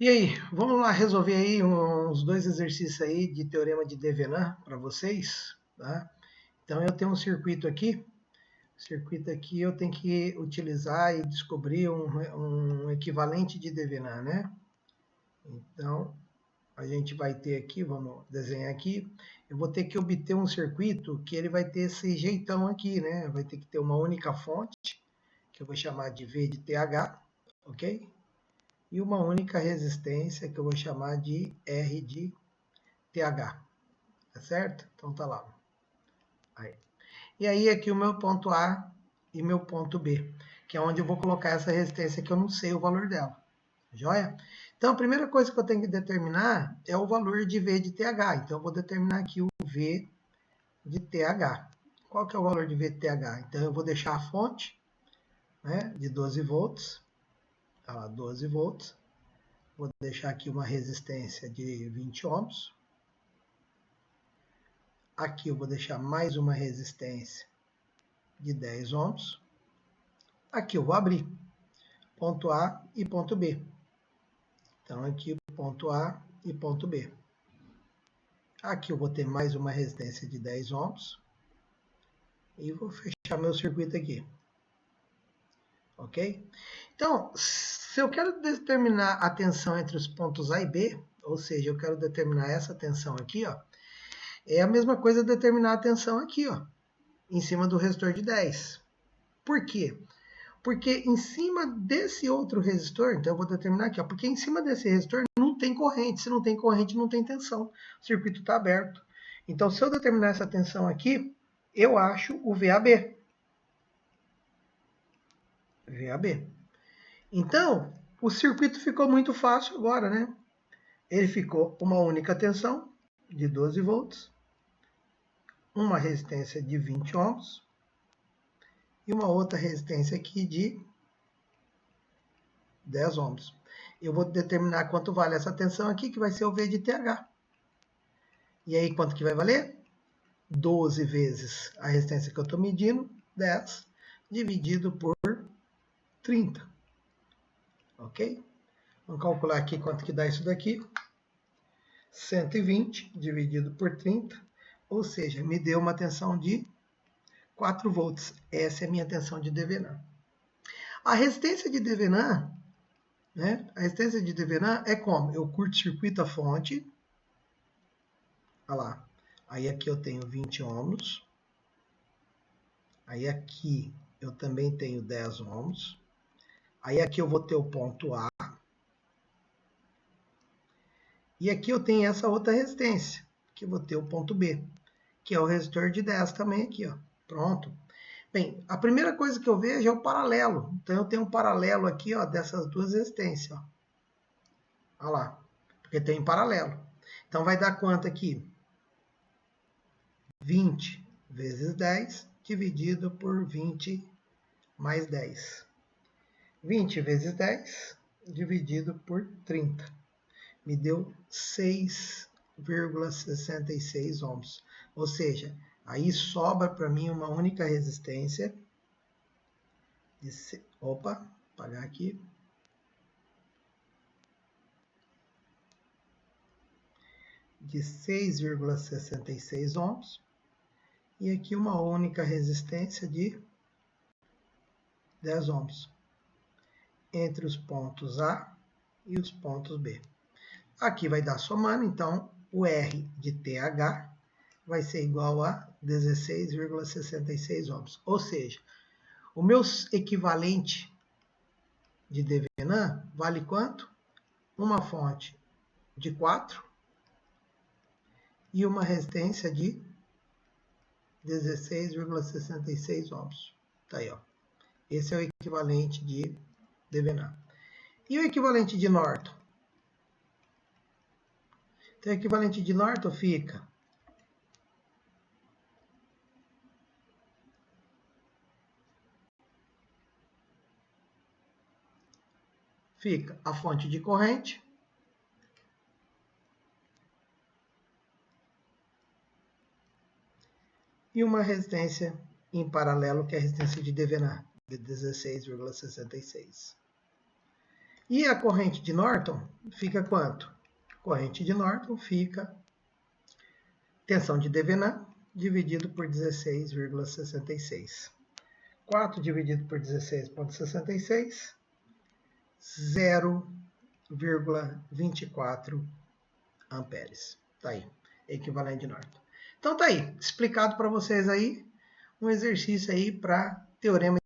E aí, vamos lá resolver aí uns dois exercícios aí de teorema de Devenin para vocês, tá? Então eu tenho um circuito aqui eu tenho que utilizar e descobrir um equivalente de Devenin, né? Então a gente vai ter aqui, vamos desenhar aqui, eu vou ter que obter um circuito que ele vai ter esse jeitão aqui, né? Vai ter que ter uma única fonte, que eu vou chamar de V de TH, ok? E uma única resistência, que eu vou chamar de R de TH, tá certo? Então tá lá. Aí. E aí aqui o meu ponto A e meu ponto B, que é onde eu vou colocar essa resistência que eu não sei o valor dela. Joia? Então a primeira coisa que eu tenho que determinar é o valor de V de TH. Então eu vou determinar aqui o V de TH. Qual que é o valor de V de TH? Então eu vou deixar a fonte, né, de 12 volts. Tá lá, 12 volts. Vou deixar aqui uma resistência de 20 ohms. Aqui eu vou deixar mais uma resistência de 10 ohms. Aqui eu vou abrir ponto A e ponto B. Então aqui ponto A e ponto B. Aqui eu vou ter mais uma resistência de 10 ohms. E vou fechar meu circuito aqui. Ok? Então, se eu quero determinar a tensão entre os pontos A e B, ou seja, eu quero determinar essa tensão aqui, ó, é a mesma coisa determinar a tensão aqui, ó, em cima do resistor de 10. Por quê? Porque em cima desse outro resistor, então eu vou determinar aqui, ó, porque em cima desse resistor não tem corrente. Se não tem corrente, não tem tensão. O circuito está aberto. Então, se eu determinar essa tensão aqui, eu acho o VAB. VAB. Então, o circuito ficou muito fácil agora, né? Ele ficou uma única tensão de 12 volts, uma resistência de 20 ohms e uma outra resistência aqui de 10 ohms. Eu vou determinar quanto vale essa tensão aqui, que vai ser o V de TH. E aí, quanto que vai valer? 12 vezes a resistência que eu estou medindo, 10, dividido por 30. Ok? Vamos calcular aqui quanto que dá isso daqui. 120 dividido por 30, ou seja, me deu uma tensão de 4 volts. Essa é a minha tensão de Devenin. A resistência de Devenin, né? A resistência de Devenin é como? Eu curto-circuito a fonte. Olha lá. Aí aqui eu tenho 20 ohms. Aí aqui eu também tenho 10 ohms. Aí aqui eu vou ter o ponto A. E aqui eu tenho essa outra resistência, que eu vou ter o ponto B, que é o resistor de 10 também aqui, ó. Pronto. Bem, a primeira coisa que eu vejo é o paralelo. Então eu tenho um paralelo aqui, ó, dessas duas resistências, ó. Olha lá, porque tem paralelo. Então vai dar quanto aqui? 20 vezes 10 dividido por 20 mais 10. 20 vezes 10 dividido por 30. Me deu 6,66 ohms. Ou seja, aí sobra para mim uma única resistência. Opa, apagar aqui. De 6,66 ohms. E aqui uma única resistência de 10 ohms. Entre os pontos A e os pontos B. Aqui vai dar somando, então o R de TH vai ser igual a 16,66 ohms. Ou seja, o meu equivalente de Devenin vale quanto? Uma fonte de 4 e uma resistência de 16,66 ohms. Tá aí, ó. Esse é o equivalente de Devenin. E o equivalente de Norton? Então, o equivalente de Norton fica a fonte de corrente e uma resistência em paralelo, que é a resistência de Devenin, de 16,66. E a corrente de Norton fica quanto? Corrente de Norton fica tensão de Devenant dividido por 16,66. 4 dividido por 16,66, 0,24 amperes. Tá aí, equivalente de Norton. Então tá aí, explicado para vocês aí um exercício aí para teorema